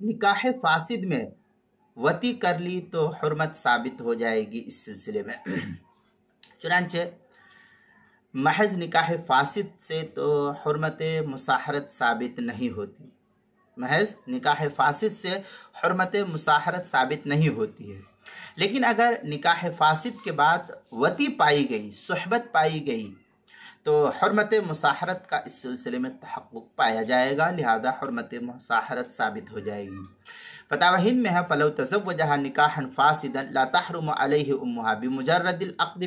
نکاح فاسد میں وطی کر لی تو حرمت ثابت ہو جائے گی اس سلسلے میں۔ چنانچہ محض نکاح فاسد سے تو حرمت مصاہرت ثابت نہیں ہوتی، محض نکاح فاسد سے حرمت مصاہرت ثابت نہیں ہوتی ہے، لیکن اگر نکاح فاسد کے بعد وطی پائی گئی، صحبت پائی گئی، تو حرمت مصاہرت کا اس سلسلے میں تحقق پایا جائے گا، لہذا حرمت مصاہرت ثابت ہو جائے گی۔ فتاوی ہند میں ہے فلو تزوجها نکاحا فاسدا لا تحرم علیہ امها بمجرد العقد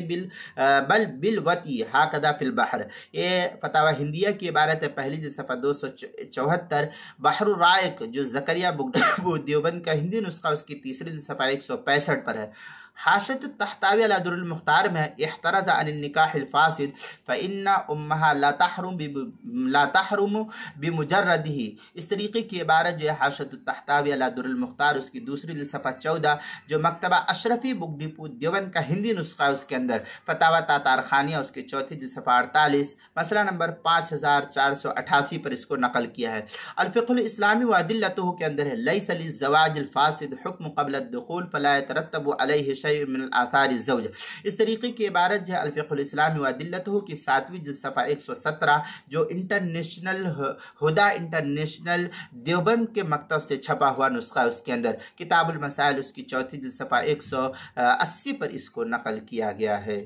بل بالوطی ہکذا فی البحر۔ یہ فتاوی ہندیہ کی عبارت ہے، پہلی جلد صفحہ 274، بحر الرائق جو زکریا بگٹو دیوبند کا ہندی نسخہ اس کی تیسری جلد صفحہ 165 پر ہے۔ حاشیۃ التحتاوی علی در المختار میں احترز عن النکاح الفاسد فإن امها لا تحرم بمجردہ۔ اس طریقے کی عبارت جو ہے حاشیۃ التحتاوی علی در المختار اس کی دوسری جلد صفحہ 14 جو مکتبہ اشرفی بک ڈپو دیوبند کا ہندی نسخہ ہے، اس کے اندر فتاوی تاتار خانیہ اس کی چوتھی جلد صفحہ 48 مسئلہ نمبر 5488 پر اس کو نقل کیا ہے۔ الفقہ الاسلامی و ادلتہ کے اندر ہے لیس للزواج الفاسد حکم قبل الدخول فلا يترتب علیہ شیء من آثار الزوج۔ اس طریقے کی عبارت جو ہے الفقہ الاسلامی و ادلتہ کی 7ویں جلد صفحہ 117 جو انٹرنیشنل ہدا انٹرنیشنل دیوبند کے مکتب سے چھپا ہوا نسخہ اس کے اندر کتاب المسائل اس کی چوتھی جلد صفحہ 180 پر اس کو نقل کیا گیا ہے۔